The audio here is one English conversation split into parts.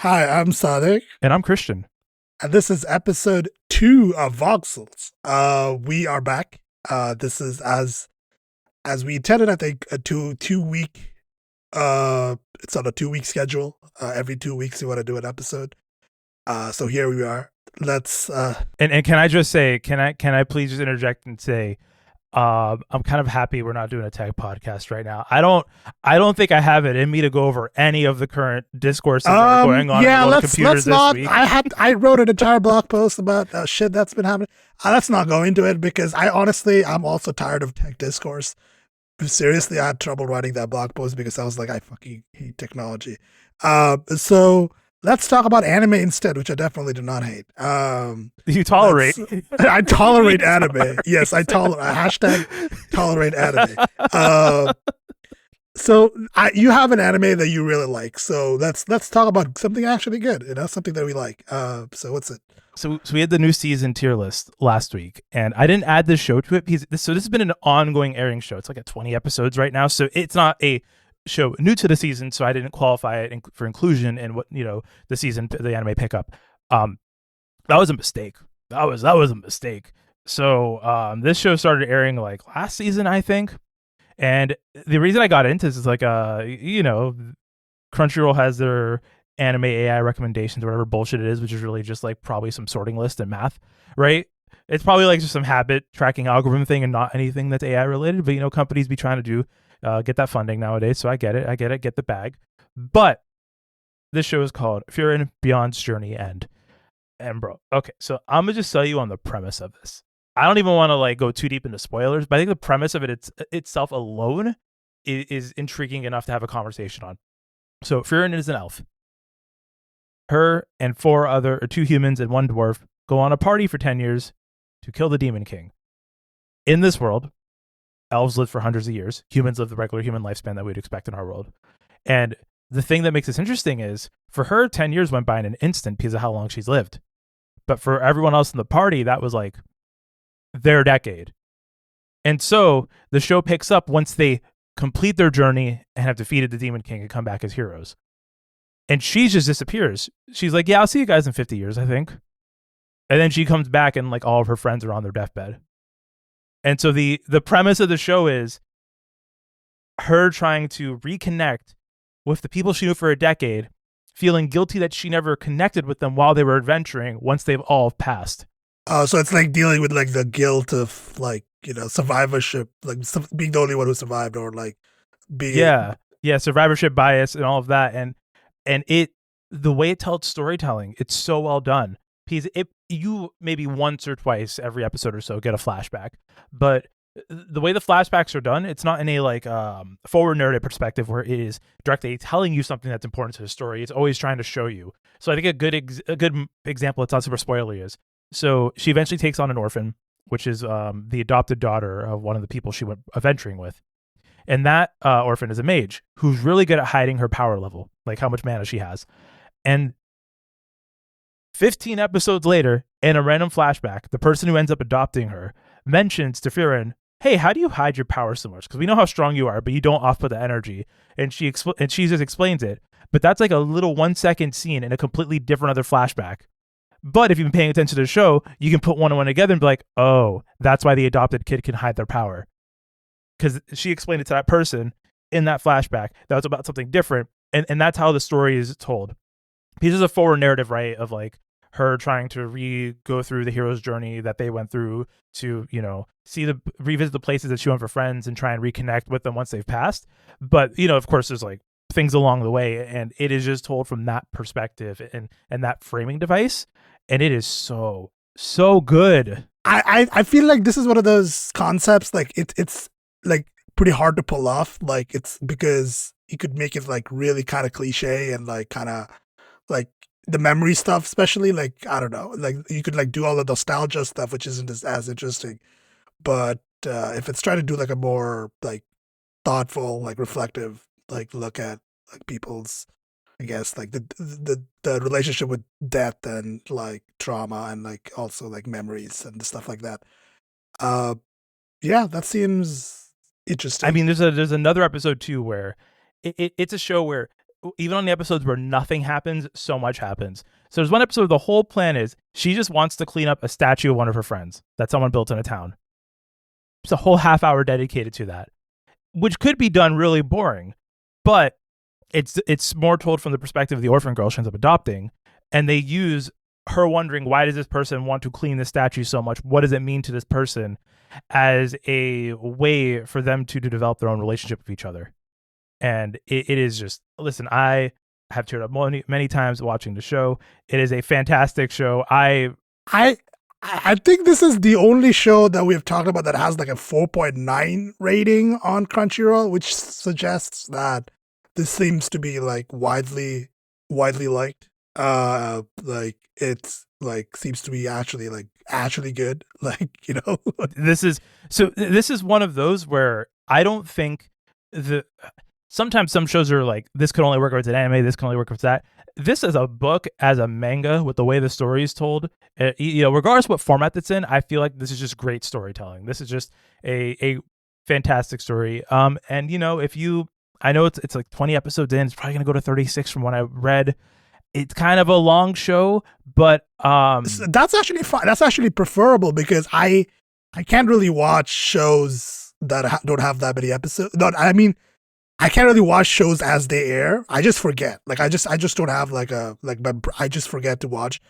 Hi, I'm Sadiq, And I'm Christian. and this is episode 2 of Voxels. We are back. This is as we intended. I think a two week. It's on a 2 week schedule. Every 2 weeks we want to do an episode. So here we are. Let's. And can I just say, can I please just interject and say, I'm kind of happy we're not doing a tech podcast right now. I don't think I have it in me to go over any of the current discourses that are going on in the Yeah. world of Let's computers this not. week. I wrote an entire blog post about shit that's been happening. Let's not go into it because I'm also tired of tech discourse. Seriously, I had trouble writing that blog post because I was like, I fucking hate technology. So let's talk about anime instead, which I definitely do not hate. You tolerate. I tolerate anime. Yes, I tolerate. Hashtag tolerate anime. So you have an anime that you really like. So let's talk about something actually good. Something that we like. So what's it? So we had the new season tier list last week, and I didn't add this show to it because this has been an ongoing airing show. It's like at 20 episodes right now, so it's not a show new to the season. So I didn't qualify it for inclusion in what the anime pickup. That was a mistake. That was a mistake. So this show started airing like last season, I think, and the reason I got into this is like Crunchyroll has their anime AI recommendations or whatever bullshit it is, which is really just like probably some sorting list and math, right? It's probably like just some habit tracking algorithm thing and not anything that's AI related. But companies be trying to do get that funding nowadays, so I get it, get the bag. But this show is called Frieren Beyond's Journey End. And bro, okay, so I'm gonna just tell you on the premise of this. I don't even want to like go too deep into spoilers, but I think the premise of it itself alone is intriguing enough to have a conversation on. So Frieren is an elf. Her and two humans and one dwarf go on a party for 10 years to kill the Demon King. In this world, elves live for hundreds of years. Humans live the regular human lifespan that we'd expect in our world. And the thing that makes this interesting is for her, 10 years went by in an instant because of how long she's lived. But for everyone else in the party, that was like their decade. And so the show picks up once they complete their journey and have defeated the Demon King and come back as heroes. And she just disappears. She's like, yeah, I'll see you guys in 50 years, I think. And then she comes back and like all of her friends are on their deathbed. And so the premise of the show is her trying to reconnect with the people she knew for a decade, feeling guilty that she never connected with them while they were adventuring once they've all passed. So it's like dealing with like the guilt of like survivorship, like being the only one who survived, or like being survivorship bias and all of that. And the way it tells storytelling, it's so well done. Because you maybe once or twice every episode or so get a flashback, but the way the flashbacks are done, it's not in a like forward narrative perspective where it is directly telling you something that's important to the story. It's always trying to show you. So I think a good example, it's not super spoilery, is so she eventually takes on an orphan, which is the adopted daughter of one of the people she went adventuring with. And that orphan is a mage who's really good at hiding her power level, like how much mana she has. And 15 episodes later, in a random flashback, the person who ends up adopting her mentions to Frieren, hey, how do you hide your power so much? Because we know how strong you are, but you don't off-put the energy. And she just explains it. But that's like a little 1-second scene in a completely different other flashback. But if you've been paying attention to the show, you can put one and one together and be like, oh, that's why the adopted kid can hide their power. Because she explained it to that person in that flashback that was about something different. And that's how the story is told. Because there's a forward narrative, right, of like her trying to go through the hero's journey that they went through to, revisit the places that she went for friends and try and reconnect with them once they've passed. But, of course, there's like things along the way. And it is just told from that perspective and that framing device. And it is so, so good. I feel like this is one of those concepts, like it's like pretty hard to pull off. Like it's because you could make it like really kind of cliche and like kind of like the memory stuff, especially like, I don't know, like you could like do all the nostalgia stuff, which isn't as interesting. But if it's trying to do like a more like thoughtful, like reflective, like look at like people's, I guess, like the relationship with death and like trauma and like also like memories and stuff like that. Uh, yeah, that seems interesting. I mean, there's another episode too where it's a show where even on the episodes where nothing happens, so much happens. So there's one episode, the whole plan is she just wants to clean up a statue of one of her friends that someone built in a town. It's a whole half hour dedicated to that, which could be done really boring, but it's more told from the perspective of the orphan girl she ends up adopting, and they use her wondering, why does this person want to clean the statue so much? What does it mean to this person, as a way for them to develop their own relationship with each other. And it is just, listen, I have teared up many times watching the show. It is a fantastic show. I think this is the only show that we've talked about that has like a 4.9 rating on Crunchyroll, which suggests that this seems to be like widely liked. Like it's like seems to be actually good. Like, you know. This is one of those where I don't think sometimes some shows are like, this could only work if it's an anime, this can only work if it's that. This is a book as a manga with the way the story is told. You know, regardless of what format it's in, I feel like this is just great storytelling. This is just a fantastic story. And you know, I know it's like 20 episodes in, it's probably gonna go to 36 from what I read. It's kind of a long show, but that's actually fine. That's actually preferable, because I can't really watch shows that don't have that many episodes. No, I mean, I can't really watch shows as they air. I just forget. Like I just don't have I just forget to watch,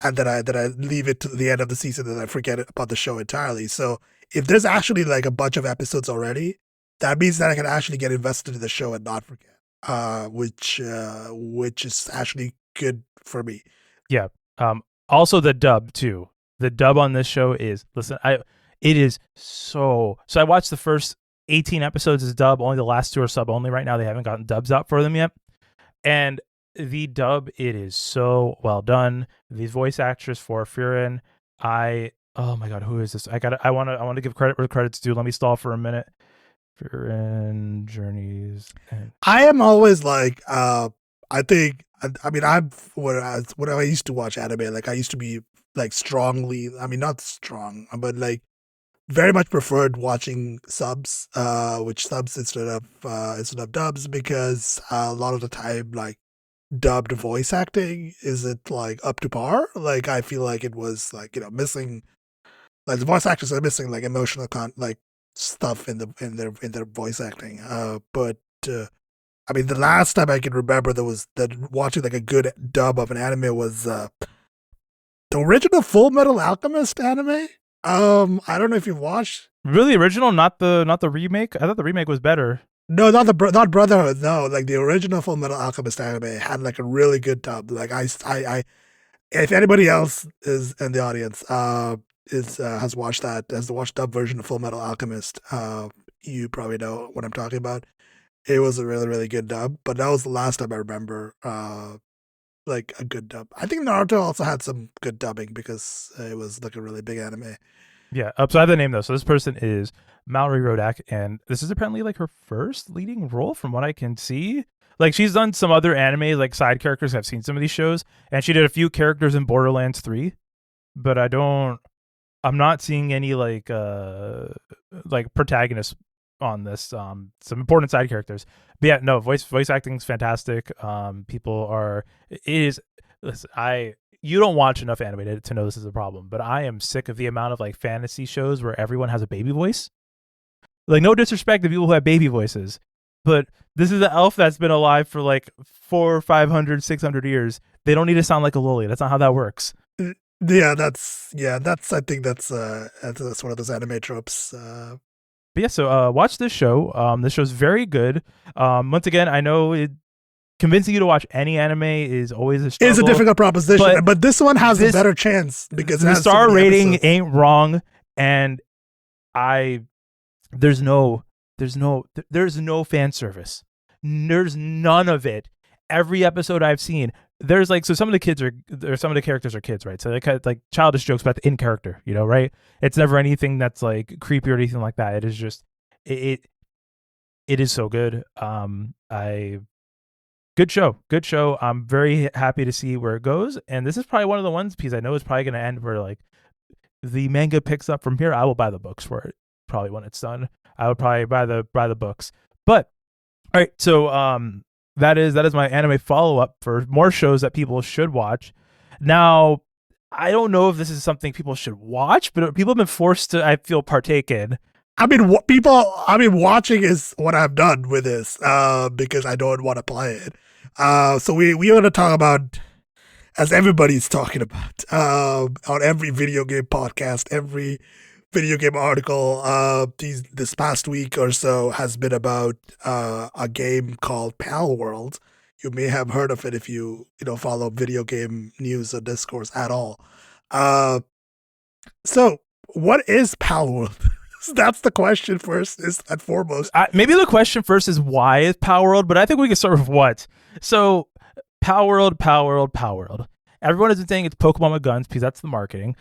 and then I leave it to the end of the season and I forget about the show entirely. So if there's actually like a bunch of episodes already, that means that I can actually get invested in the show and not forget. Which is actually good for me. Yeah. Also the dub too. The dub on this show is, it is so I watched the first 18 episodes as dub, only the last 2 are sub only right now. They haven't gotten dubs out for them yet. And the dub, it is so well done. The voice actress for Frieren, oh my god, who is this? I want to give credit where credit's due. Let me stall for a minute. Frieren Journeys. I am always like, I mean, when I used to watch anime, like I used to be like strongly, I mean, not strong, but like very much preferred watching subs, which subs instead of dubs, because a lot of the time, like dubbed voice acting isn't like up to par. Like I feel like it was like, you know, missing, like the voice actors are missing like emotional like stuff in their voice acting. But I mean, the last time I can remember that watching like a good dub of an anime was the original Full Metal Alchemist anime. I don't know if you've watched. Really original, not the remake. I thought the remake was better. No, not not Brotherhood. No, like the original Full Metal Alchemist anime had like a really good dub. Like if anybody else is in the audience, has watched dub version of Full Metal Alchemist, you probably know what I'm talking about. It was a really, really good dub, but that was the last time I remember like a good dub. I think Naruto also had some good dubbing because it was like a really big anime. Yeah, so I have the name though. So this person is Mallory Rodak, and this is apparently like her first leading role from what I can see. Like she's done some other anime like side characters. I've seen some of these shows, and she did a few characters in Borderlands 3, but I'm not seeing any like protagonists on this. Some important side characters. But yeah, no, voice acting is fantastic. You don't watch enough anime to know this is a problem, but I am sick of the amount of like fantasy shows where everyone has a baby voice. Like, no disrespect to people who have baby voices, but this is an elf that's been alive for like 400, 500, 600 years. They don't need to sound like a loli. That's not how that works. Yeah, I think that's one of those anime tropes. But yeah, so watch this show. This show's very good. Once again, I know convincing you to watch any anime is always a struggle. It's a difficult proposition, but this one has a better chance because the star rating ain't wrong, and there's no fan service. There's none of it. Every episode I've seen, there's like, so some of the characters are kids, right? So they kind of like childish jokes about the in character, you know, right? It's never anything that's like creepy or anything like that. It is just it is so good. Good show. I'm very happy to see where it goes. And this is probably one of the ones, because I know it's probably going to end where like the manga picks up from here. I will buy the books for it probably when it's done. I would probably buy the books. But all right, so That is my anime follow up for more shows that people should watch. Now, I don't know if this is something people should watch, but people have been forced to, I feel, partake in. I mean, watching is what I've done with this, because I don't want to play it. So we want to talk about, as everybody's talking about, on every video game podcast, every video game article, this past week or so has been about a game called Palworld. You may have heard of it if you follow video game news or discourse at all. Uh, so what is Palworld? That's the question first, is and foremost. Maybe the question first is why is Palworld, but I think we can start with what. So Palworld. Everyone has been saying it's Pokemon with guns because that's the marketing.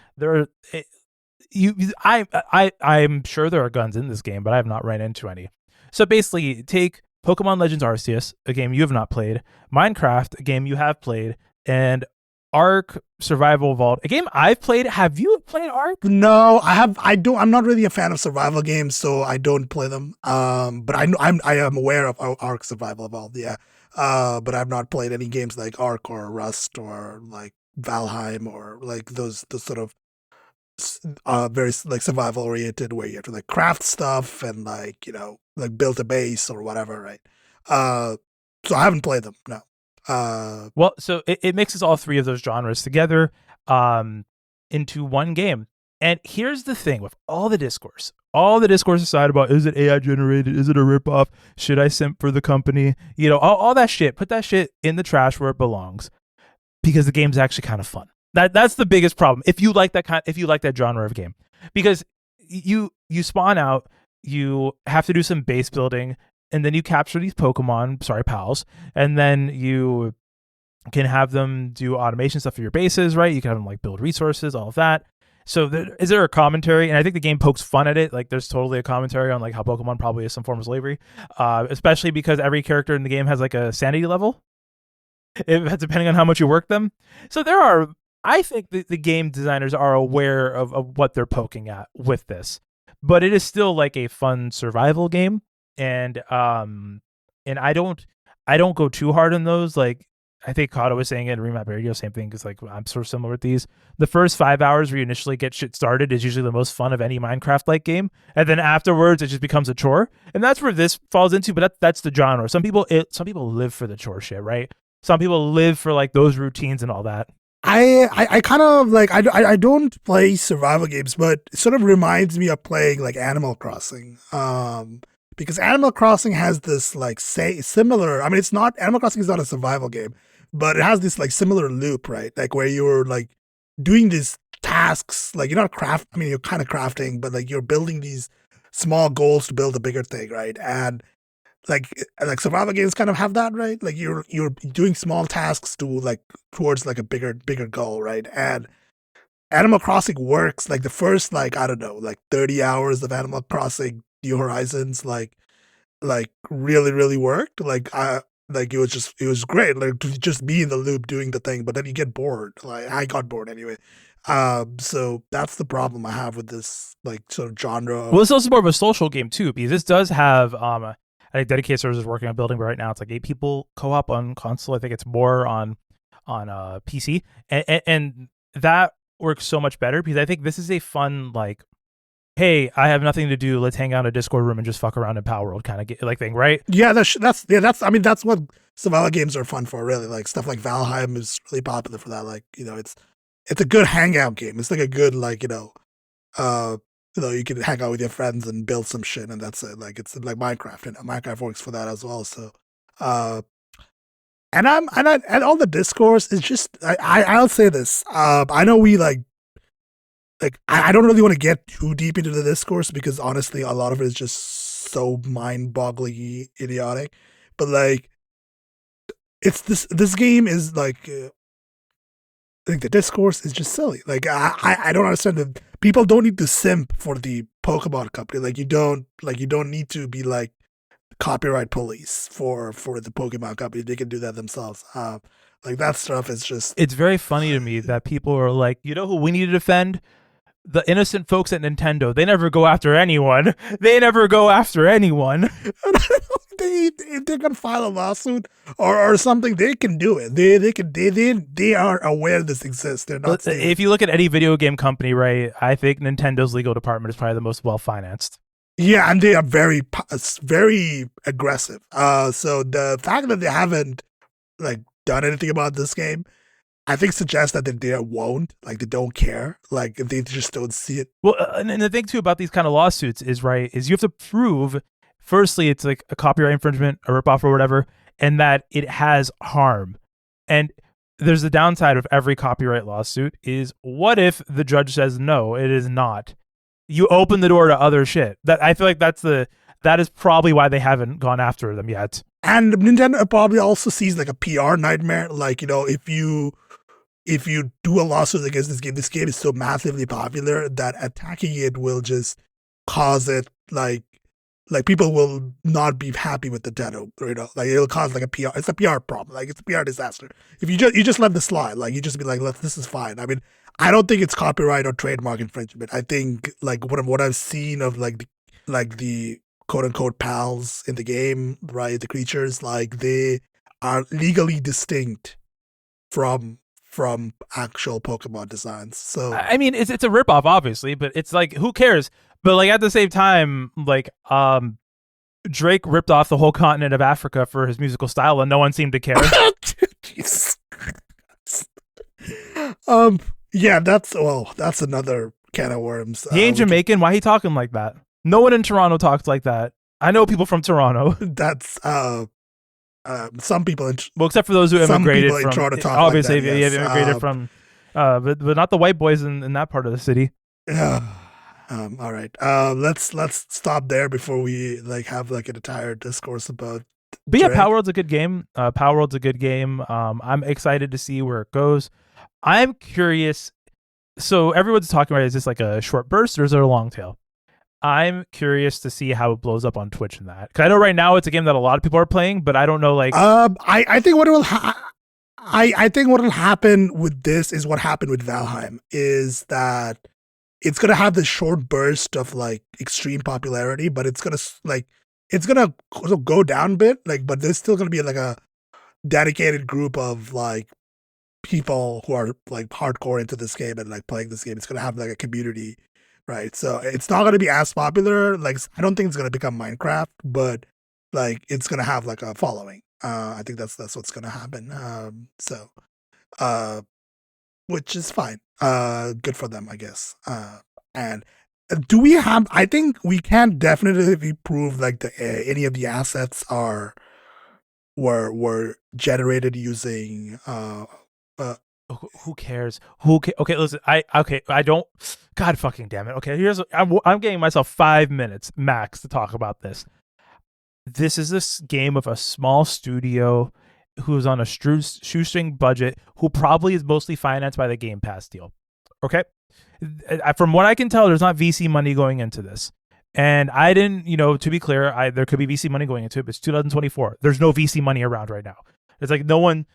I'm sure there are guns in this game, but I have not ran into any. So basically, take Pokemon Legends Arceus, a game you have not played, Minecraft, a game you have played, and Ark Survival Vault, a game I've played. Have you played Ark? No, I have. I don't. I'm not really a fan of survival games, so I don't play them. But I am aware of Ark Survival Vault. Yeah. But I've not played any games like Ark or Rust or like Valheim or like those sort of very like survival oriented, where you have to like craft stuff and like like build a base or whatever, right? So I haven't played them. No. Well, so it mixes all three of those genres together into one game. And here's the thing with all the discourse aside about, is it AI generated? Is it a ripoff? Should I simp for the company? All that shit. Put that shit in the trash where it belongs, because the game's actually kind of fun. That's the biggest problem. If you like that genre of game, because you spawn out, you have to do some base building, and then you capture these pals, and then you can have them do automation stuff for your bases, right? You can have them like build resources, all of that. So is there a commentary? And I think the game pokes fun at it. Like there's totally a commentary on like how Pokemon probably is some form of slavery, especially because every character in the game has like a sanity level, depending on how much you work them. So I think the game designers are aware of what they're poking at with this, but it is still like a fun survival game. And I don't go too hard on those. Like I think Kato was saying it, Remap Radio, same thing, because like I'm sort of similar with these. The first 5 hours where you initially get shit started is usually the most fun of any Minecraft-like game, and then afterwards it just becomes a chore, and that's where this falls into. But that's the genre. Some people live for the chore shit, right? Some people live for like those routines and all that. I kind of like, I don't play survival games, but it sort of reminds me of playing like Animal Crossing. Because Animal Crossing has this like similar. I mean, Animal Crossing is not a survival game, but it has this like similar loop, right? Like where you're like doing these tasks, like you're not I mean, you're kind of crafting, but like you're building these small goals to build a bigger thing, right? And like survival games kind of have that, right? Like you're doing small tasks to like towards like a bigger goal, right? And Animal Crossing works like the first, like, I don't know, like 30 hours of Animal Crossing New Horizons like really, really worked. Like it was great, like to just be in the loop doing the thing, but then you get bored. Like I got bored anyway. So that's the problem I have with this like sort of genre. Well, it's also more of a social game too, because this does have I think dedicated servers is working on building, but right now it's like 8 people co-op on console. I think it's more on PC, and that works so much better, because I think this is a fun like, hey, I have nothing to do, let's hang out in a Discord room and just fuck around in Palworld kind of like thing, right? Yeah, that's I mean, that's what survival games are fun for, really. Like stuff like Valheim is really popular for that. Like it's a good hangout game. It's like a good like you can hang out with your friends and build some shit, and that's it. Like it's like Minecraft, Minecraft works for that as well. So, and all the discourse is just I'll say this. I know we like I don't really want to get too deep into the discourse, because honestly, a lot of it is just so mind-bogglingly idiotic. But like, it's this game is like. I think the discourse is just silly. Like I don't understand that people don't need to simp for the Pokemon company. Like you don't need to be like copyright police for the Pokemon company. They can do that themselves. Like that stuff is just. It's very funny to me that people are like, you know who we need to defend? The innocent folks at Nintendo. They never go after anyone. They if they can file a lawsuit or something, they can do it. They are aware this exists. They're not. If you look at any video game company, right, I think Nintendo's legal department is probably the most well financed. Yeah, and they are very aggressive. So the fact that they haven't like done anything about this game, I think suggests that they won't. Like they don't care. Like they just don't see it. Well, and the thing too about these kind of lawsuits is you have to prove, firstly, it's like a copyright infringement, a ripoff or whatever, and that it has harm. And there's the downside of every copyright lawsuit is, what if the judge says no, it is not? You open the door to other shit. That I feel like that is probably why they haven't gone after them yet. And Nintendo probably also sees like a PR nightmare. Like, if you do a lawsuit against this game is so massively popular that attacking it will just cause it like people will not be happy with Nintendo. Like it'll cause like a PR. It's a PR problem. Like it's a PR disaster. If you just let this slide, like you just be like, this is fine. I mean, I don't think it's copyright or trademark infringement. I think like what I've seen of like the quote unquote pals in the game, right? The creatures, like they are legally distinct from actual Pokemon designs. So I mean, it's a ripoff, obviously, but it's like, who cares? But like at the same time, like Drake ripped off the whole continent of Africa for his musical style, and no one seemed to care. Jesus. Yeah, that's another can of worms. He ain't Jamaican. Why he talking like that? No one in Toronto talks like that. I know people from Toronto. That's some people. Well, except for those who immigrated from. Toronto talk obviously, like that, yes. immigrated from, but not the white boys in that part of the city. All right. Let's stop there before we like have like an entire discourse about. But yeah, Palworld's a good game. Palworld's a good game. I'm excited to see where it goes. I'm curious. So everyone's talking about, is this like a short burst or is it a long tail? I'm curious to see how it blows up on Twitch and that. Because I know right now it's a game that a lot of people are playing, but I don't know. Like, I think what will I think what will happen with this is what happened with Valheim, is that it's gonna have this short burst of like extreme popularity, but it's gonna go down a bit. Like, but there's still gonna be like a dedicated group of like people who are like hardcore into this game and like playing this game. It's gonna have like a community. Right, so it's not going to be as popular. Like, I don't think it's going to become Minecraft, but like it's going to have like a following. I think that's what's going to happen. Which is fine. Good for them, I guess. And do we have? I think we can definitely prove like any of the assets were generated using. Who cares? Okay, listen. I don't. God fucking damn it. Okay, I'm getting myself 5 minutes max to talk about this. This is this game of a small studio who's on a shoestring budget, who probably is mostly financed by the Game Pass deal. Okay, from what I can tell, there's not VC money going into this. And I didn't, to be clear, there could be VC money going into it, but it's 2024. There's no VC money around right now. It's like no one.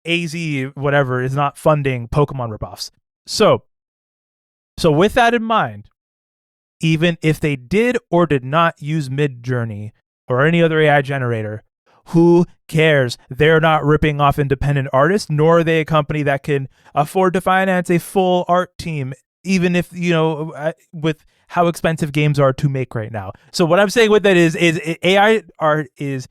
AZ whatever is not funding Pokemon ripoffs. So with that in mind, even if they did or did not use Midjourney or any other AI generator, who cares? They're not ripping off independent artists, nor are they a company that can afford to finance a full art team, even if, with how expensive games are to make right now. So what I'm saying with that is AI art is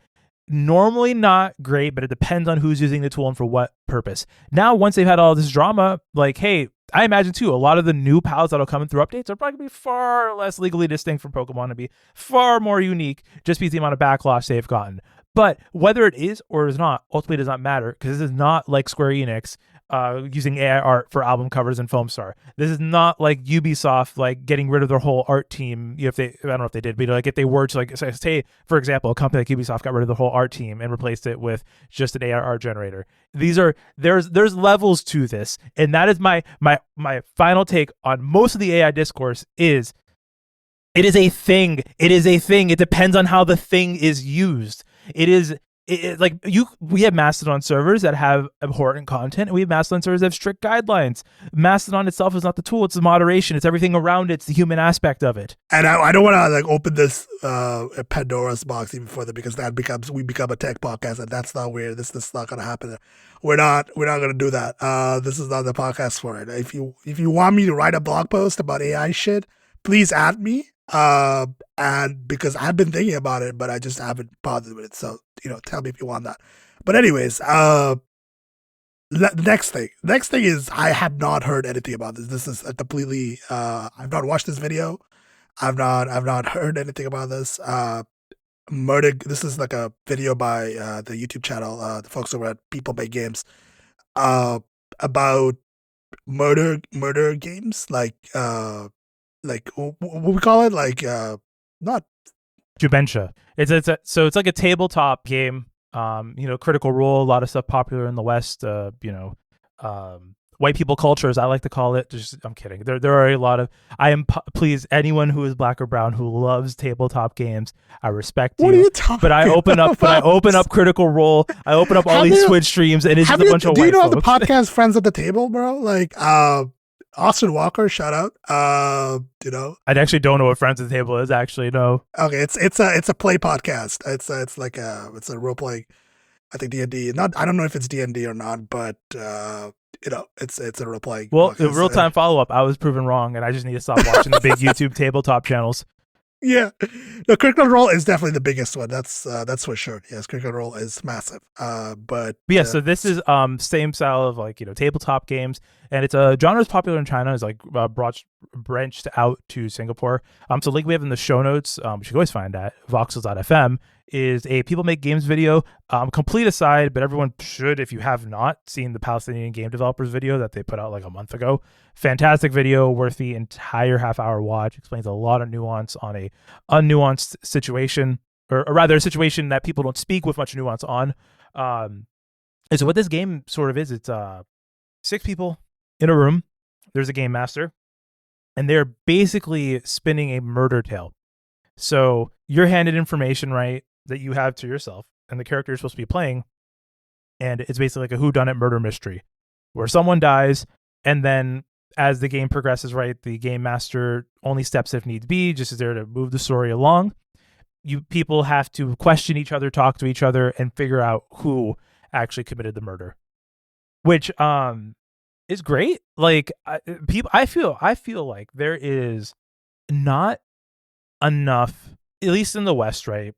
normally not great, but it depends on who's using the tool and for what purpose. Now, once they've had all this drama, like, hey, I imagine too, a lot of the new pals that'll come in through updates are probably going to be far less legally distinct from Pokemon and be far more unique just because the amount of backlash they've gotten. But whether it is or is not, ultimately does not matter, because this is not like Square Enix using AI art for album covers and Foamstar. This is not like Ubisoft like getting rid of their whole art team. I don't know if they did, but like if they were to like say, for example, a company like Ubisoft got rid of the whole art team and replaced it with just an AI art generator. There's levels to this, and that is my final take on most of the AI discourse is. It is a thing. It is a thing. It depends on how the thing is used. It is we have Mastodon servers that have abhorrent content, and we have Mastodon servers that have strict guidelines. Mastodon itself is not the tool; it's the moderation. It's everything around it. It's the human aspect of it. And I don't want to like open this Pandora's box even further, because we become a tech podcast, and that's not weird. This is not gonna happen. We're not gonna do that. This is not the podcast for it. If you want me to write a blog post about AI shit, please add me. And because I've been thinking about it, but I just haven't bothered with it. So, tell me if you want that. But anyways, next thing is, I have not heard anything about this. This is a completely, I've not watched this video. I've not heard anything about this. Murder. This is like a video by the YouTube channel, the folks over at People Make Games, about murder games, like what we call it, like not Jubensha. So it's like a tabletop game. Critical Role, a lot of stuff popular in the West. White people cultures, I like to call it. I'm kidding. There are a lot of. Please, anyone who is black or brown who loves tabletop games, I respect you. What are you talking? But I open up Critical Role. I open up all these Twitch streams, and it's just a bunch of white folks. Do you know the podcast Friends at the Table, bro? Like Austin Walker, shout out. I actually don't know what Friends at the Table is. Actually, no. Okay, it's a play podcast. It's a role playing. I think D&D. I don't know if it's D&D or not, but it's a role playing. Well, the real time follow up, I was proven wrong, and I just need to stop watching the big YouTube tabletop channels. Yeah, the Critical Role is definitely the biggest one. That's for sure. Yes, Critical Role is massive. But yeah, so this is same style of like tabletop games, and it's a genre is popular in China. Is like branched out to Singapore. So link we have in the show notes. You should always find that voxels.fm is a People Make Games video. Complete aside, but everyone should, if you have not seen the Palestinian game developers video that they put out like a month ago. Fantastic video, worth the entire half-hour watch. Explains a lot of nuance on a unnuanced situation, or rather a situation that people don't speak with much nuance on. And so what this game sort of is, it's 6 people in a room. There's a game master, and they're basically spinning a murder tale. So you're handed information, right, that you have to yourself, and the character you're supposed to be playing, and it's basically like a whodunit murder mystery where someone dies, and then as the game progresses, right, the game master only steps if needs be, just is there to move the story along. You people have to question each other, talk to each other, and figure out who actually committed the murder, which is great. Like I feel like there is not enough, at least in the West, right,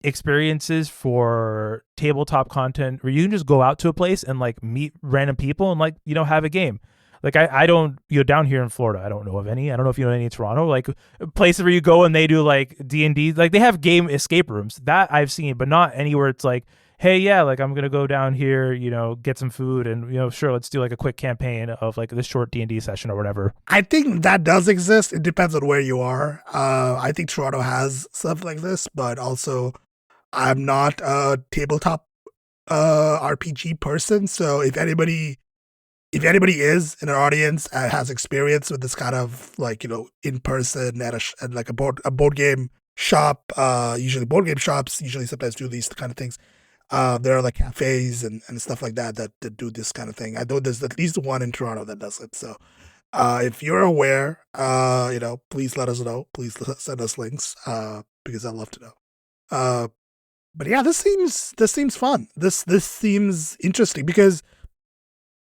experiences for tabletop content where you can just go out to a place and like meet random people and like have a game. Like I don't down here in Florida, I don't know of any. I don't know if you know any in Toronto, like places where you go and they do like D&D, like they have game escape rooms that I've seen, but not anywhere it's like, hey, yeah, like I'm gonna go down here, get some food and sure, let's do like a quick campaign of like this short D&D session or whatever. I think that does exist. It depends on where you are. I think Toronto has stuff like this, but also I'm not a tabletop RPG person, so if anybody is in our audience and has experience with this kind of like in person at like a board game shop, usually board game shops usually sometimes do these kind of things. There are like cafes and stuff like that do this kind of thing. I know there's at least one in Toronto that does it. So if you're aware, please let us know. Please send us links because I'd love to know. But yeah, this seems fun. This seems interesting because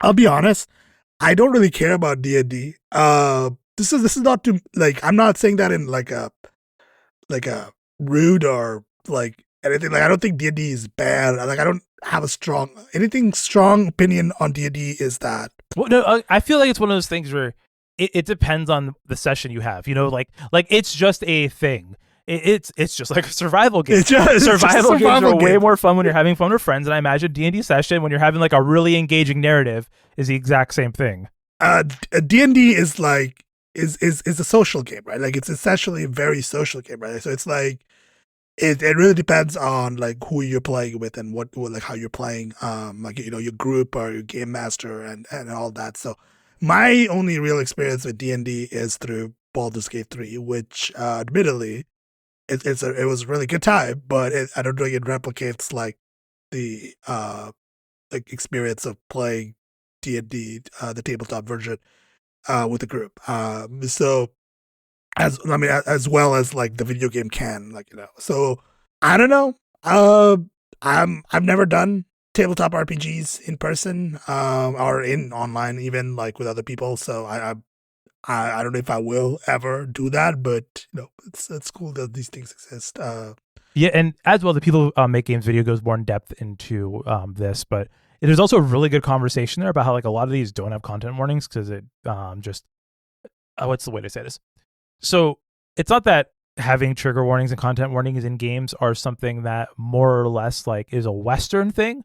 I'll be honest, I don't really care about D&D. This is not to like, I'm not saying that in like a rude or like anything. Like I don't think D&D is bad. Like I don't have a strong opinion on D&D. Is that? Well, no, I feel like it's one of those things where it depends on the session you have. Like it's just a thing. It's just like a survival game. Survival games are way more fun when you're having fun with friends, and I imagine D&D session when you're having like a really engaging narrative is the exact same thing. D&D is like is a social game, right? Like it's essentially a very social game, right? So it's like it really depends on like who you're playing with and what like how you're playing, like your group or your game master and all that. So my only real experience with D&D is through Baldur's Gate 3, which admittedly it was a really good time, but I don't think it replicates like the like experience of playing D&D, the tabletop version, with the group. So as well as like the video game can, like, you know. So I don't know. I've never done tabletop RPGs in person, or in online, even like with other people. So I don't know if I will ever do that, but you know, it's cool that these things exist. Yeah, and as well, the people who make games video goes more in depth into this, but there's also a really good conversation there about how like a lot of these don't have content warnings because it just what's the way to say this? So it's not that having trigger warnings and content warnings in games are something that more or less like is a Western thing,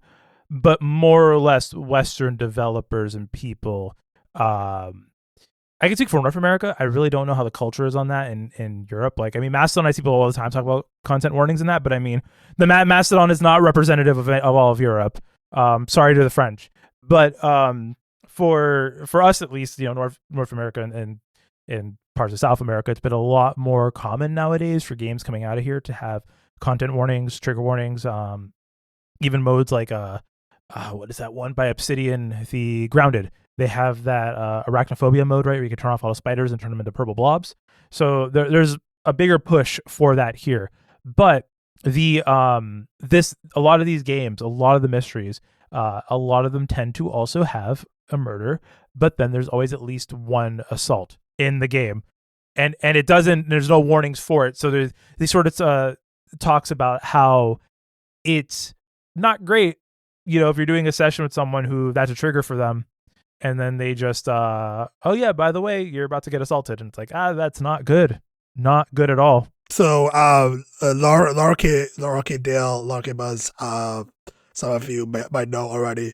but more or less Western developers and people. I can speak for North America. I really don't know how the culture is on that in Europe. Like, I mean, Mastodon, I see people all the time talk about content warnings and that, but I mean, the Mastodon is not representative of all of Europe. Sorry to the French, but for us at least, you know, North America and parts of South America, it's been a lot more common nowadays for games coming out of here to have content warnings, trigger warnings, even modes like what is that one by Obsidian, the Grounded. They have that arachnophobia mode, right, where you can turn off all the spiders and turn them into purple blobs. So there's a bigger push for that here. But the a lot of these games, a lot of the mysteries, a lot of them tend to also have a murder, but then there's always at least one assault in the game, and it doesn't. There's no warnings for it. So there's these sort of talks about how it's not great, you know, if you're doing a session with someone who that's a trigger for them, and then they just oh yeah, by the way, you're about to get assaulted, and it's like, that's not good at all. So Laura K Dale, Laura K Buzz, some of you might know already.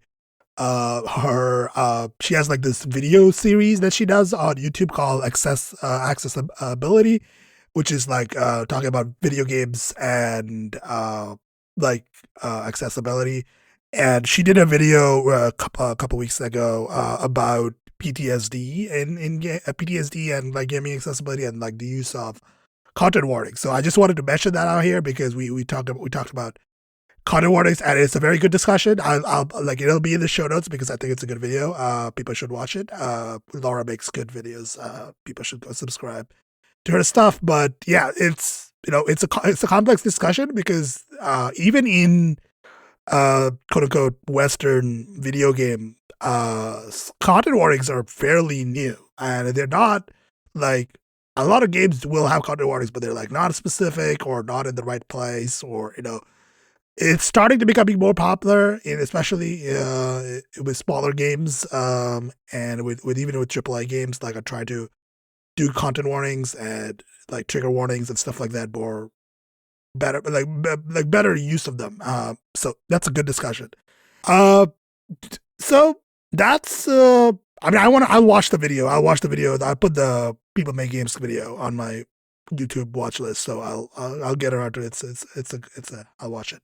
She has like this video series that she does on YouTube called Accessibility, which is like talking about video games and like accessibility. And she did a video a couple weeks ago about PTSD and PTSD and like gaming accessibility and like the use of content warnings. So I just wanted to mention that out here because we talked about content warnings, and it's a very good discussion. I'll like, it'll be in the show notes because I think it's a good video. People should watch it. Laura makes good videos. People should go subscribe to her stuff. But yeah, it's, you know, it's a complex discussion because even in quote unquote Western video game, content warnings are fairly new, and they're not like, a lot of games will have content warnings, but they're like not specific or not in the right place, or, you know, it's starting to becoming more popular, in especially with smaller games, and with even with AAA games. Like, I try to do content warnings and like trigger warnings and stuff like that, more better, like better use of them. So that's a good discussion. So that's I mean, I'll watch the video. I'll watch the video. I put the People Make Games video on my YouTube watch list, so I'll get around to it. It's a I'll watch it.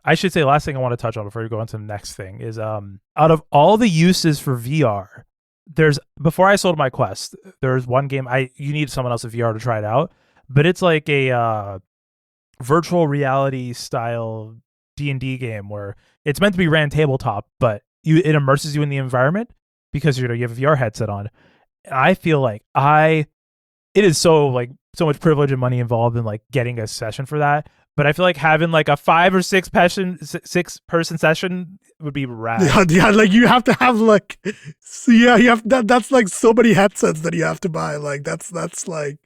I should say, last thing I want to touch on before we go on to the next thing is out of all the uses for VR, before I sold my Quest, there's one game you need someone else with VR to try it out, but it's like a virtual reality style D&D game where it's meant to be ran tabletop, but it immerses you in the environment because, you know, you have a VR headset on. And I feel like it is so much privilege and money involved in like getting a session for that. But I feel like having like a 5 or 6 person session would be rad. Yeah, like you have to have like, you have that's like so many headsets that you have to buy. Like that's like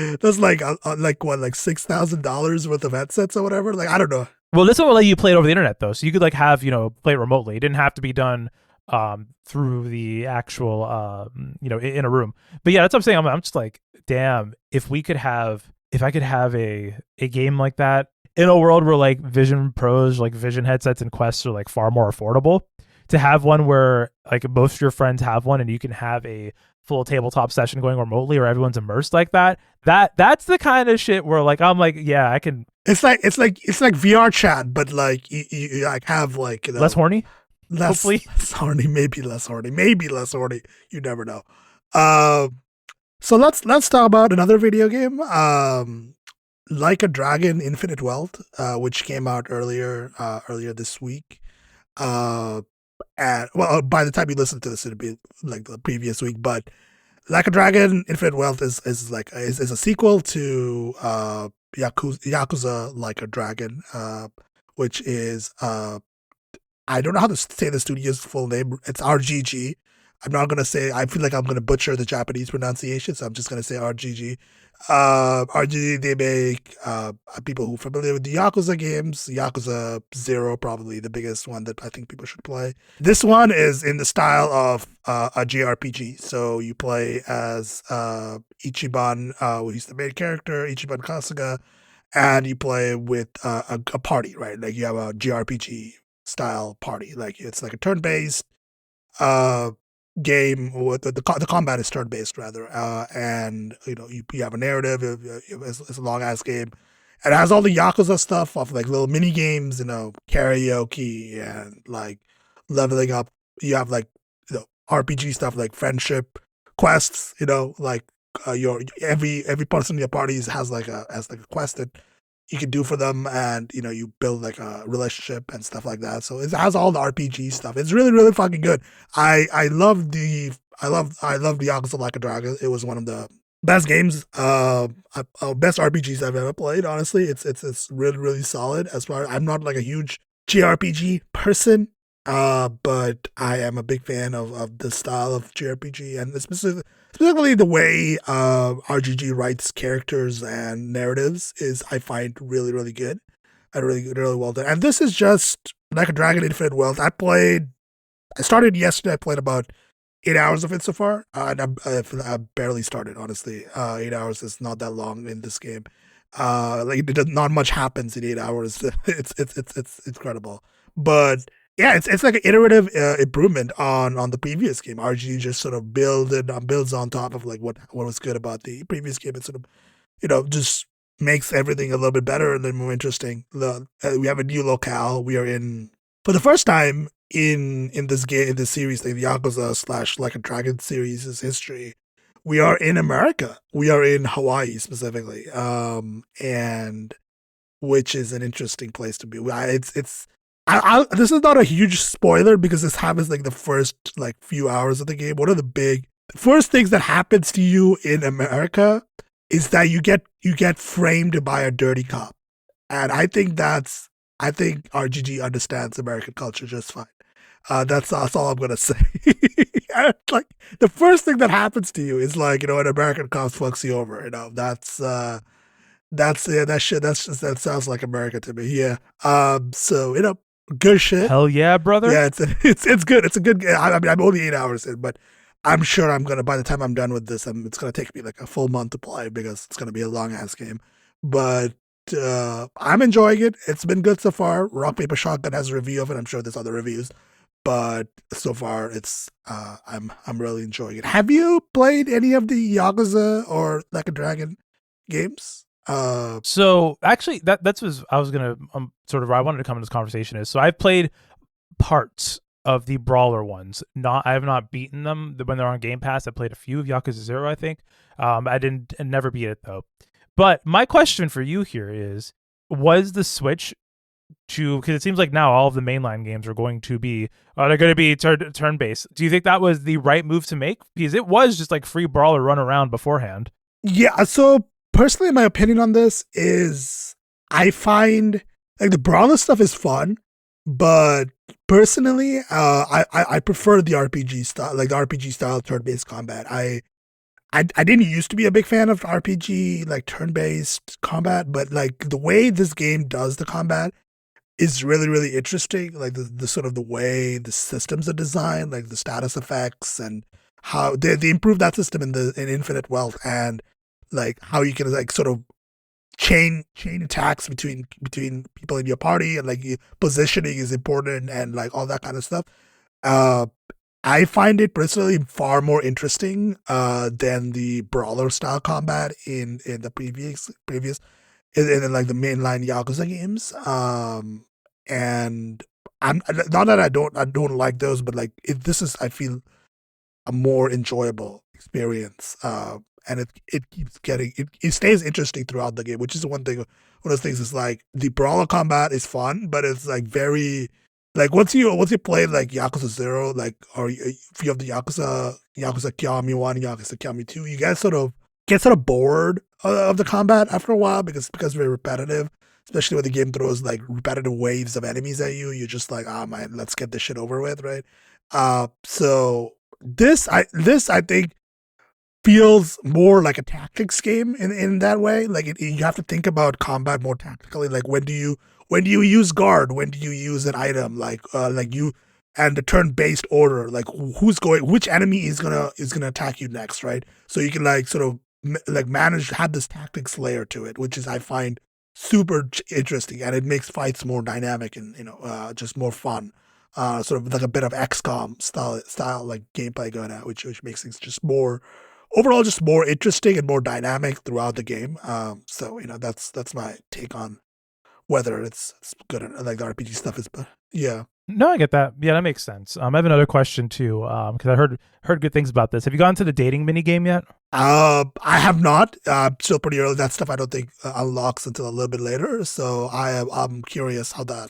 what, like $6,000 worth of headsets or whatever. Like, I don't know. Well, this one will let you play it over the internet though, so you could like have, you know, play it remotely. It didn't have to be done through the actual you know, in a room. But yeah, that's what I'm saying. I'm just like, damn, if I could have a game like that in a world where like Vision Pros, like Vision headsets and Quests are like far more affordable, to have one where like most of your friends have one and you can have a full tabletop session going remotely or everyone's immersed like that's the kind of shit where like I'm like, yeah, I can. It's like VR chat, but like you like have like, you know, less horny. Hopefully less horny, maybe less horny. You never know. So let's talk about another video game. Like a Dragon: Infinite Wealth, which came out earlier this week. Uh, and well, by the time you listen to this, it'll be like the previous week. But Like a Dragon: Infinite Wealth is a sequel to Yakuza Like a Dragon, which is I don't know how to say the studio's full name. It's RGG. I'm not gonna say. I feel like I'm gonna butcher the Japanese pronunciation, so I'm just gonna say RGG. RGG. They make people who are familiar with the Yakuza games. Yakuza Zero, probably the biggest one that I think people should play. This one is in the style of a JRPG. So you play as Ichiban, he's the main character, Ichiban Kasuga, and you play with a party, right? Like you have a JRPG style party. Like it's like a turn based uh game with the combat is turn based rather, and you have a narrative. It's a long ass game. It has all the Yakuza stuff of like little mini games, karaoke and like leveling up. You have like RPG stuff like friendship quests. Like your every person in your party has like a quest that you can do for them, and you build like a relationship and stuff like that. So it has all the RPG stuff. It's really really fucking good. I love the Yakuza Like a Dragon. It was one of the best games, best RPGs I've ever played. Honestly, it's really really solid. As far I'm not like a huge JRPG person, but I am a big fan of the style of JRPG and specifically the way RGG writes characters and narratives is I find really really good and really well done. And this is just Like a Dragon: Infinite Wealth. I started yesterday. I played about 8 hours of it so far, and I barely started. Honestly, 8 hours is not that long in this game. Not much happens in 8 hours. It's incredible, but yeah, it's like an iterative improvement on the previous game. RG just sort of builds on top of like what was good about the previous game. It sort of just makes everything a little bit better and then more interesting. We have a new locale. We are in for the first time in this game, in this series, like the Yakuza slash Like a Dragon series' history. We are in America. We are in Hawaii specifically, and which is an interesting place to be. This is not a huge spoiler because this happens like the first like few hours of the game. One of the first things that happens to you in America is that you get framed by a dirty cop, and I think RGG understands American culture just fine. That's all I'm gonna say. Like the first thing that happens to you is like an American cop fucks you over. That's yeah, that shit. That sounds like America to me. Yeah. So good shit. Hell yeah, brother. Yeah, it's good. It's a good game. I mean, I'm only 8 hours in, but I'm sure I'm gonna. By the time I'm done with this, it's gonna take me like a full month to play because it's gonna be a long ass game. But I'm enjoying it. It's been good so far. Rock Paper Shotgun has a review of it. I'm sure there's other reviews, but so far it's I'm really enjoying it. Have you played any of the Yakuza or Like a Dragon games? So actually, that's was I was gonna sort of where I wanted to come in this conversation is. So I've played parts of the brawler ones. I have not beaten them when they're on Game Pass. I played a few of Yakuza 0, I think. I didn't never beat it though. But my question for you here is: was the switch to, because it seems like now all of the mainline games are going to be turn based. Do you think that was the right move to make? Because it was just like free brawler run around beforehand. Yeah. So personally, my opinion on this is I find like the brawler stuff is fun, but personally, I prefer the RPG style, like the RPG style turn based combat. I didn't used to be a big fan of RPG like turn based combat, but like the way this game does the combat is really really interesting. Like the sort of the way the systems are designed, like the status effects and how they improve that system in Infinite Wealth, and like how you can like sort of chain attacks between people in your party, and like positioning is important and like all that kind of stuff. Uh, I find it personally far more interesting than the brawler style combat in the previous in like the mainline Yakuza games. And I'm not that I don't like those, but like this is I feel a more enjoyable experience. and it keeps getting it stays interesting throughout the game, which is one thing. One of those things is like the brawler combat is fun, but it's like very like once you play like Yakuza 0, like or if you have the Yakuza Kiwami 1, Yakuza Kiwami 2, you guys get sort of bored of the combat after a while because it's very repetitive. Especially when the game throws like repetitive waves of enemies at you, you're just like, ah, man, let's get this shit over with, right? So this I think feels more like a tactics game in that way. Like you have to think about combat more tactically. Like when do you use guard? When do you use an item? Like you and the turn based order. Like which enemy is gonna attack you next, right? So you can like sort of like manage have this tactics layer to it, which is I find super interesting, and it makes fights more dynamic and just more fun. Sort of like a bit of XCOM style like gameplay going on, which makes things just more overall just more interesting and more dynamic throughout the game. So that's my take on whether it's good or like the RPG stuff is, but yeah. No, I get that. Yeah, that makes sense. I have another question too, because I heard good things about this. Have you gone to the dating mini game yet? I have not. Still pretty early. That stuff I don't think unlocks until a little bit later. So I'm curious how that.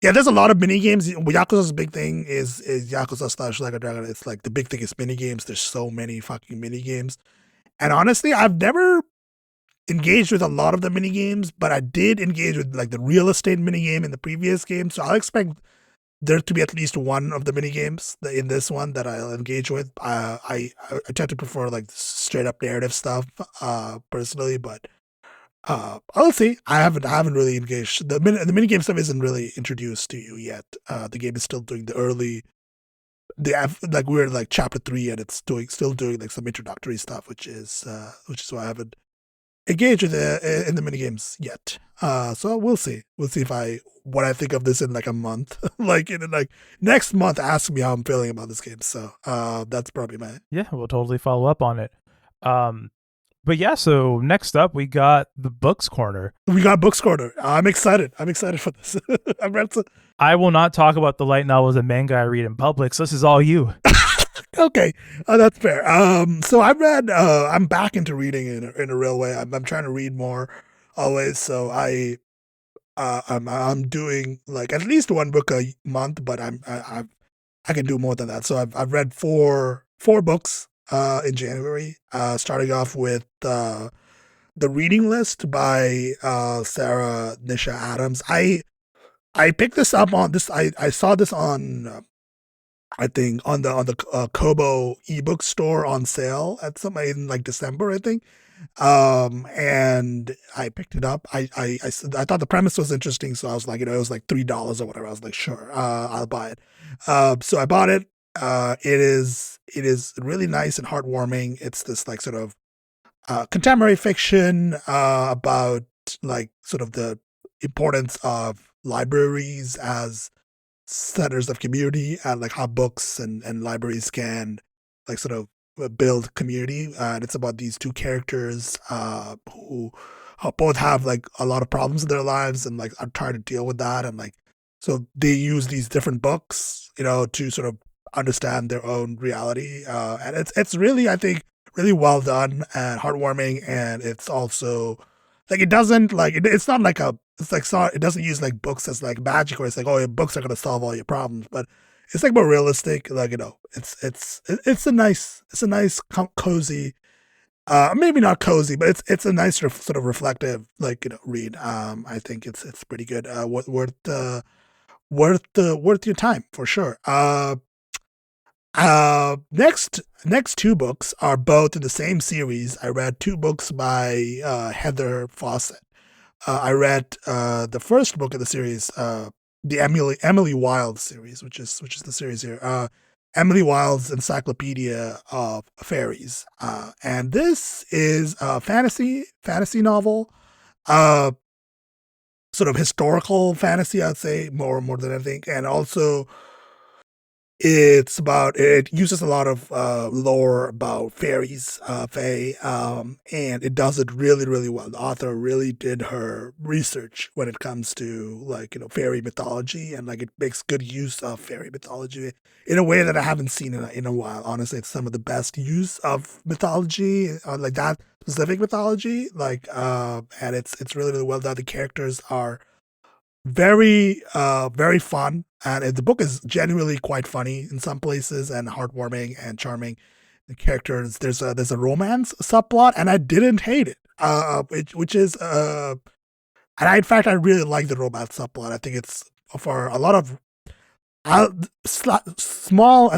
Yeah, there's a lot of mini games. Yakuza's big thing is Yakuza slash Like a Dragon. It's like the big thing is mini games. There's so many fucking mini games, and honestly, I've never engaged with a lot of the mini games, but I did engage with like the real estate mini game in the previous game. So I'll expect there to be at least one of the mini games in this one that I'll engage with. I tend to prefer like straight up narrative stuff personally, but I'll see. I haven't really engaged. The mini game stuff isn't really introduced to you yet. The game is still doing the early like we're in like chapter 3 and it's still doing like some introductory stuff, which is why I haven't engaged with in the mini games yet. So we'll see. We'll see if what I think of this in like a month. Like in like next month, ask me how I'm feeling about this game. So that's probably my Yeah, we'll totally follow up on it. But yeah, so next up we got the books corner. We got books corner. I'm excited. I'm excited for this. I've read some. I will not talk about the light novels and manga I read in public. So this is all you. Okay, that's fair. So I read. I'm back into reading in a real way. I'm trying to read more always. So I'm doing like at least one book a month, but I can do more than that. So I've read four books in January. Starting off with the reading list by Sarah Nisha Adams. I picked this up on this. I saw this on I think on the Kobo ebook store on sale at some in like December, I think. And I picked it up. I thought the premise was interesting, so I was like, it was like $3 or whatever. I was like, sure, I'll buy it. So I bought it. It is really nice and heartwarming. It's this like sort of contemporary fiction about like sort of the importance of libraries as centers of community and like how books and libraries can like sort of build community. And it's about these two characters who both have like a lot of problems in their lives and like are trying to deal with that. And like, so they use these different books, to sort of understand their own reality. And it's really, I think, really well done and heartwarming. And it's also like, it doesn't like, it's not like it's like, it doesn't use like books as like magic where it's like, oh, your books are going to solve all your problems. But it's like more realistic. Like, it's a nice cozy, maybe not cozy, but it's a nice sort of reflective, like, read. I think it's pretty good. Worth your time for sure. Next two books are both in the same series. I read two books by Heather Fawcett. I read the first book of the series, the Emily Wilde series, which is the series here. Emily Wilde's Encyclopedia of Fairies, and this is a fantasy novel, uh, sort of historical fantasy, I'd say more than anything, and also it uses a lot of lore about fairies, fae, and it does it really, really well. The author really did her research when it comes to like fairy mythology, and like it makes good use of fairy mythology in a way that I haven't seen in a while. Honestly, it's some of the best use of mythology, like that specific mythology, and it's really, really well done. The characters are very fun, and the book is genuinely quite funny in some places and heartwarming and charming. The characters, there's a romance subplot, and I didn't hate it, which is and in fact I really like the romance subplot. I think it's for a lot of uh, small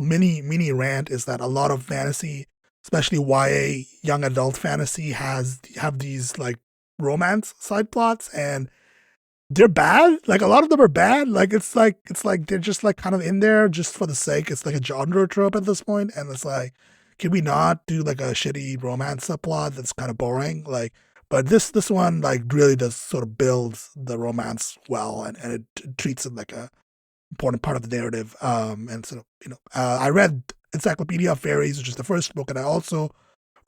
mini rant is that a lot of fantasy, especially YA young adult fantasy, have these like romance side plots, and they're bad. Like a lot of them are bad. Like they're just like kind of in there just for the sake. It's like a genre trope at this point, and it's like, can we not do like a shitty romance subplot that's kind of boring? Like, but this one like really does sort of builds the romance well, and it treats it like a important part of the narrative. And sort of I read Encyclopedia of Fairies, which is the first book, and I also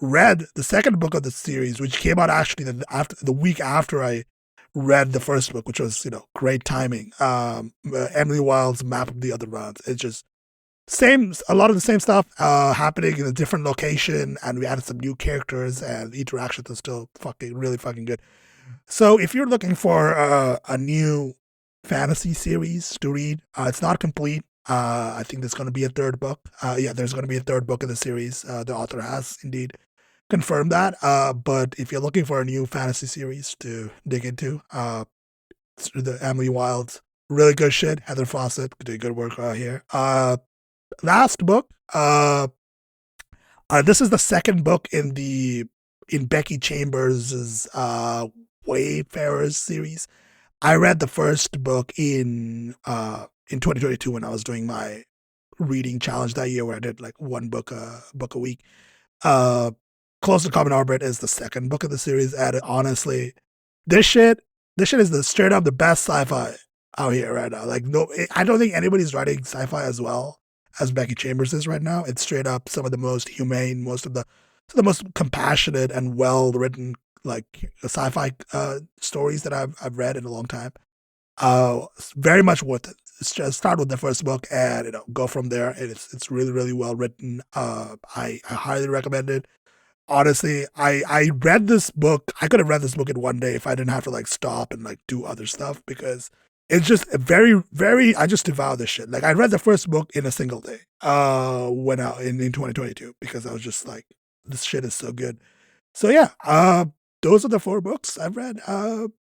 read the second book of the series, which came out actually the week after I read the first book, which was great timing. Emily Wilde's Map of the Other Realms. It's just a lot of the same stuff happening in a different location, and we added some new characters, and the interactions are still really fucking good. So if you're looking for a new fantasy series to read, it's not complete. I think there's going to be a third book. Yeah, there's going to be a third book in the series. The author has indeed confirmed that. But if you're looking for a new fantasy series to dig into, the Emily Wilde's really good shit. Heather Fawcett doing good work here. Last book. This is the second book in Becky Chambers' Wayfarers series. I read the first book in 2022 when I was doing my reading challenge that year, where I did like one book a week. Close to Common Orbit is the second book of the series, and honestly, this shit is the straight up the best sci-fi out here right now. Like, no, I don't think anybody's writing sci-fi as well as Becky Chambers is right now. It's straight up some of the most humane, the most compassionate and well written like sci-fi stories that I've read in a long time. Very much worth it. It's just start with the first book and go from there. And it's really, really well written. I highly recommend it. Honestly, I read this book. I could have read this book in one day if I didn't have to like stop and like do other stuff, because it's just very, very. I just devour this shit. Like I read the first book in a single day. When out in 2022, because I was just like, this shit is so good. So yeah, those are the 4 books I've read.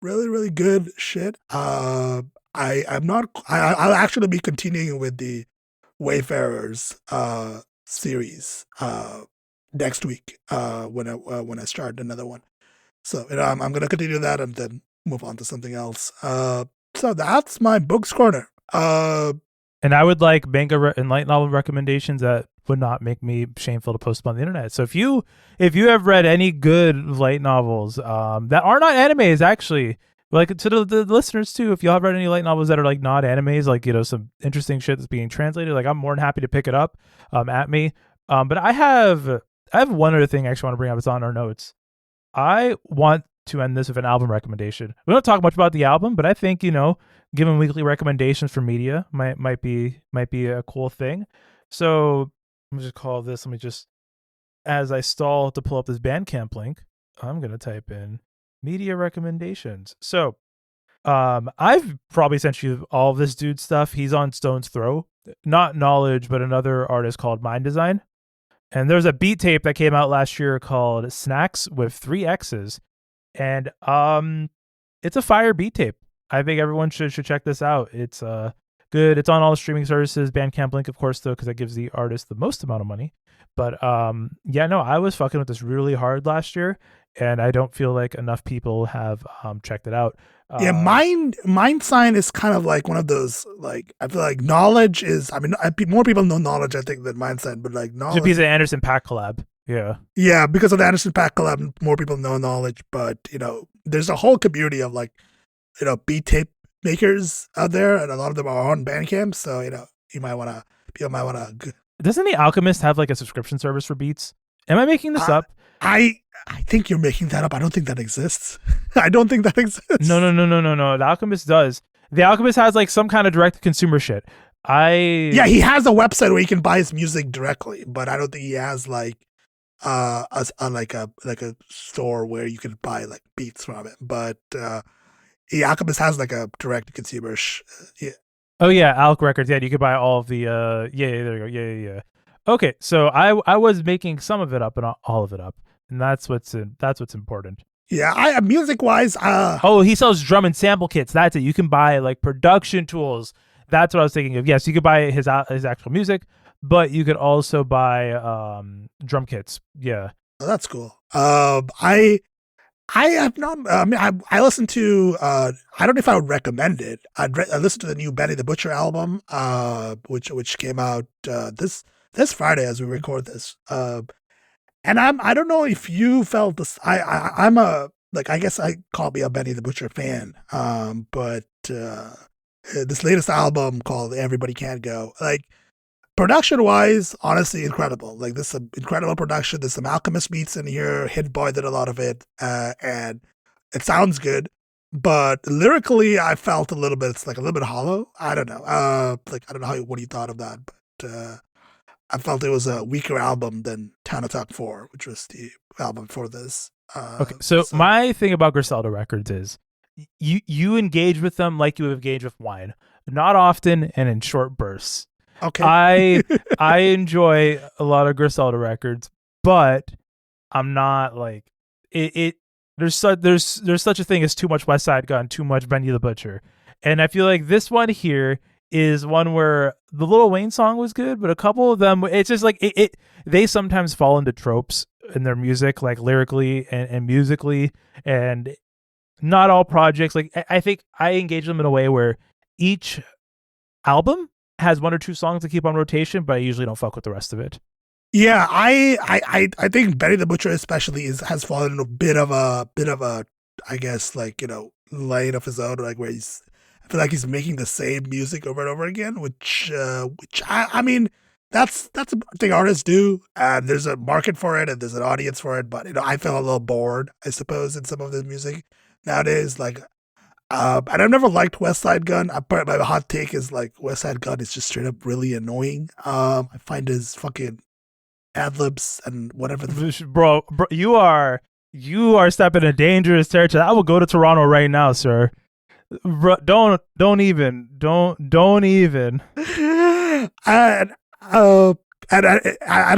Really, really good shit. I'm not. I'll actually be continuing with the Wayfarers series next week when I start another one. So I'm gonna continue that and then move on to something else. So that's my books corner. And I would like manga and light novel recommendations that would not make me shameful to post them on the internet. So if you have read any good light novels that are not animes, actually, like to the listeners too, if you have read any light novels that are like not animes, like some interesting shit that's being translated, like I'm more than happy to pick it up at me. But I have one other thing I actually want to bring up. It's on our notes. I want to end this with an album recommendation. We don't talk much about the album, but I think giving weekly recommendations for media might be a cool thing. So let me just call this. Let me just, as I stall to pull up this Bandcamp link, I'm gonna type in media recommendations. So I've probably sent you all of this dude's stuff. He's on Stone's Throw, not Knowledge, but another artist called Mind Design. And there's a beat tape that came out last year called Snacks with 3 X's. And it's a fire beat tape. I think everyone should check this out. It's good. It's on all the streaming services. Bandcamp link, of course, though, because that gives the artist the most amount of money. But yeah, no, I was fucking with this really hard last year, and I don't feel like enough people have checked it out. Yeah, Mind Sign is kind of like one of those, like, I feel like Knowledge is, I mean, more people know Knowledge, I think, than Mind Sign, but like Knowledge. It's a piece of Anderson .Paak collab. Yeah. Yeah, because of the Anderson .Paak collab, more people know Knowledge, but, there's a whole community of like, beat tape makers out there, and a lot of them are on Bandcamp, so, people might wanna. Doesn't The Alchemist have like a subscription service for Beats? Am I making this up? I think you're making that up. I don't think that exists. I don't think that exists. No. The Alchemist does. The Alchemist has like some kind of direct to consumer shit. Yeah, he has a website where you can buy his music directly, but I don't think he has like like a store where you can buy like beats from it. But the Alchemist has like a direct to consumer. Yeah. Oh yeah, Alc Records. Yeah, you could buy all of the. Yeah, there you go. Yeah. Okay, so I was making some of it up and all of it up, and that's what's important. Yeah, I music wise. Oh, he sells drum and sample kits. That's it. You can buy like production tools. That's what I was thinking of. Yes, you could buy his actual music, but you could also buy drum kits. Yeah. Oh, that's cool. I have not. I mean, I listened to. I don't know if I would recommend it. I listened to the new Benny the Butcher album, which came out this Friday as we record this. And I don't know if you felt this. I'm a like I guess I call me a Benny the Butcher fan. But this latest album called Everybody Can't Go, like production wise, honestly incredible. Like this is incredible production. There's some Alchemist beats in here. Hit Boy did a lot of it, and it sounds good. But lyrically, I felt a little bit. It's like a little bit hollow. I don't know. Like I don't know what you thought of that, but I felt it was a weaker album than Tana Talk 4, which was the album for this. Okay, so my thing about Griselda Records is you engage with them like you would engage with wine, not often and in short bursts. Okay. I enjoy a lot of Griselda Records, but I'm not like it. There's such a thing as too much West Side Gun, too much Benny the Butcher, and I feel like this one here is one where the Lil Wayne song was good, but a couple of them, it's just like they sometimes fall into tropes in their music, like lyrically and musically, and not all projects. Like I think I engage them in a way where each album has one or two songs to keep on rotation, but I usually don't fuck with the rest of it. Yeah, I think Benny the Butcher especially has fallen in a bit of a I guess like lane of his own, like where I feel like he's making the same music over and over again, which I mean that's a thing artists do, and there's a market for it and there's an audience for it. But I feel a little bored, I suppose, in some of the music nowadays. Like, and I've never liked West Side Gun. My hot take is like West Side Gun is just straight up really annoying. I find his fucking ad libs and whatever. Bro, you are stepping in dangerous territory. I will go to Toronto right now, sir. Bro, don't even. And I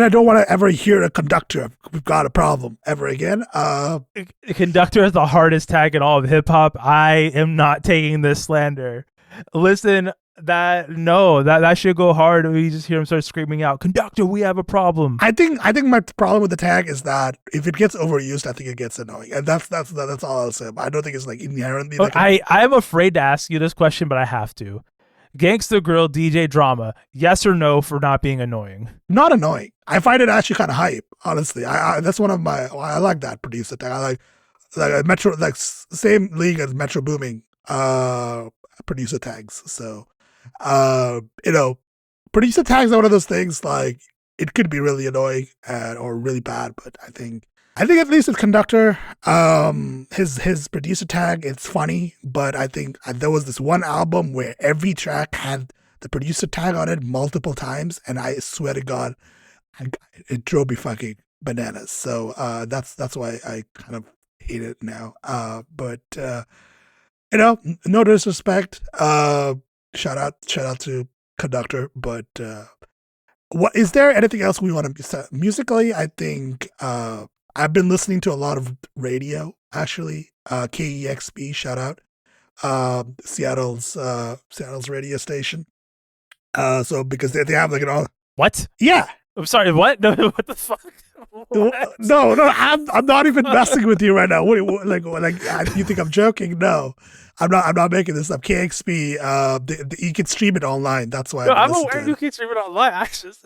don't want to ever hear a conductor. We've got a problem ever again. Conductor is the hardest tag in all of hip hop. I am not taking this slander. Listen, that should go hard. We just hear him start screaming out, "Conductor, we have a problem." I think my problem with the tag is that if it gets overused, I think it gets annoying, and that's all I'll say. I don't think it's like inherently. Like I'm afraid to ask you this question, but I have to. Gangsta Grill DJ Drama, yes or no for not being annoying? Not annoying. I find it actually kind of hype. Honestly, that's one of my. I like that producer tag. I like a Metro, like same league as Metro Booming producer tags. So. Producer tags are one of those things, like it could be really annoying or really bad, but I think at least with Conductor, his producer tag, it's funny, but I think there was this one album where every track had the producer tag on it multiple times, and I swear to God, it drove me fucking bananas. So that's why I kind of hate it now. But no disrespect. Shout out to Conductor, but what is there anything else we want to say? Musically? I think I've been listening to a lot of radio actually. KEXP, shout out, Seattle's radio station. So because they have like an all what? Yeah. I'm sorry. What? No. What the fuck? What? No. I'm not even messing with you right now. What you think I'm joking? No. I'm not making this up. KXP, you can stream it online. That's why I'm aware you can stream it online. This is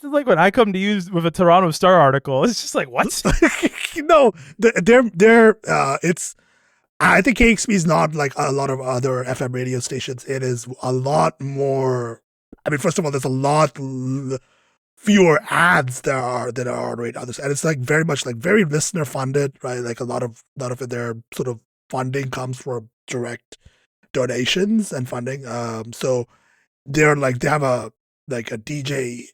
like when I come to you with a Toronto Star article. It's just like, what? No, they're it's. I think KXP is not like a lot of other FM radio stations. It is a lot more I mean, first of all, there's a lot fewer ads that are already others, and it's like very much like very listener funded, right? Like a lot of their sort of funding comes from direct donations and funding. So they have a DJ,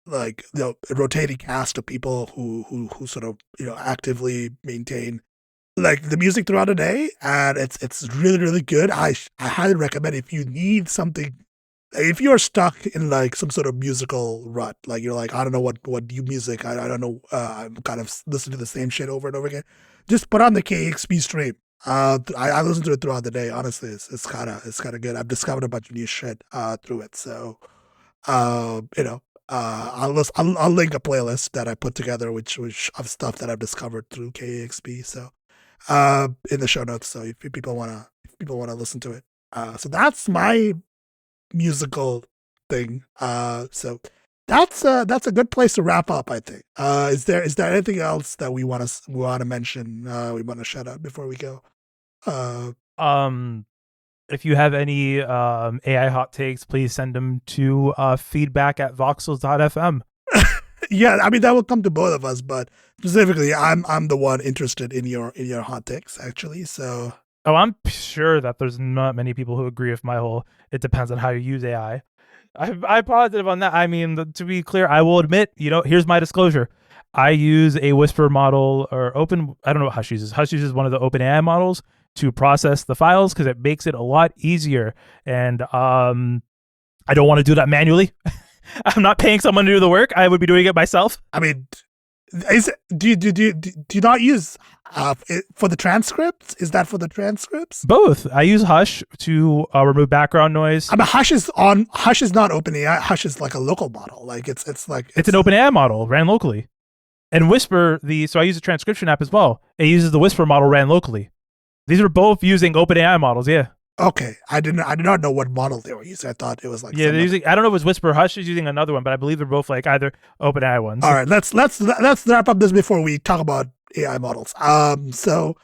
like, a rotating cast of people who sort of, actively maintain like the music throughout the day, and it's really really good. I highly recommend, if you need something, if you're stuck in like some sort of musical rut, like you're like, I don't know what new music, I don't know, I'm kind of listening to the same shit over and over again, just put on the KXP stream. I listen to it throughout the day. Honestly, it's kind of good. I've discovered a bunch of new shit through it. So, I'll link a playlist that I put together, which of stuff that I've discovered through KXP. So, in the show notes. So if people wanna listen to it. So that's my musical thing. So that's a good place to wrap up, I think. Is there anything else that we wanna mention? We wanna shout out before we go. Um, if you have any AI hot takes, please send them to feedback@voxels.fm. Yeah, I mean that will come to both of us, but specifically, I'm the one interested in your hot takes, actually. So Oh, I'm sure that there's not many people who agree with my whole "it depends on how you use AI." I'm positive on that. I mean, to be clear, I will admit, here's my disclosure. I use a Whisper model or open. I don't know what Hush uses. Hush uses one of the OpenAI models to process the files because it makes it a lot easier. And I don't want to do that manually. I'm not paying someone to do the work. I would be doing it myself. I mean, do you not use for the transcripts? Is that for the transcripts? Both. I use Hush to remove background noise. I mean, Hush is not OpenAI. Hush is like a local model. Like it's an OpenAI model ran locally. And Whisper, so I use a transcription app as well. It uses the Whisper model ran locally. These are both using OpenAI models, yeah. Okay, I did not know what model they were using. I thought it was like, yeah, they're using. I don't know if it was Whisper. Hush is using another one, but I believe they're both like either OpenAI ones. All right, let's wrap up this before we talk about AI models. So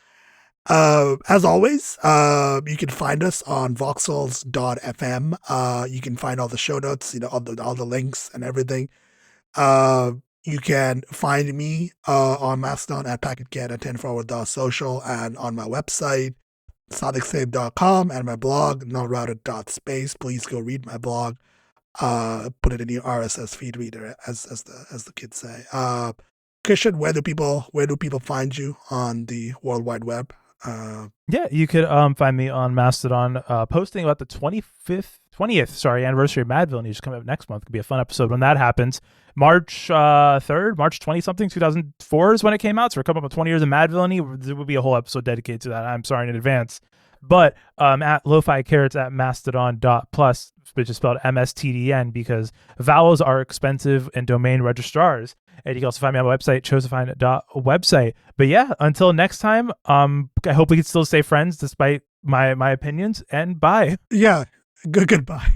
as always, you can find us on voxels.fm. You can find all the show notes, all the links and everything. You can find me on Mastodon at packetcat@10forward.social and on my website, sadiqsave.com, and my blog, nullrouted.space. Please go read my blog. Put it in your RSS feed reader, as the kids say. Christian, where do people find you on the World Wide Web? Yeah, you could find me on Mastodon, posting about the 20th anniversary of Madville news coming up next month. Could be a fun episode when that happens. March 3rd, March 20-something, 2004 is when it came out. So we're coming up with 20 years of Madville. There will be a whole episode dedicated to that. I'm sorry in advance. But at lo-fi carrots at mastodon.plus, which is spelled MSTDN, because vowels are expensive in domain registrars. And you can also find me on my website, chosefine.website. But yeah, until next time, I hope we can still stay friends despite my opinions, and bye. Yeah, goodbye.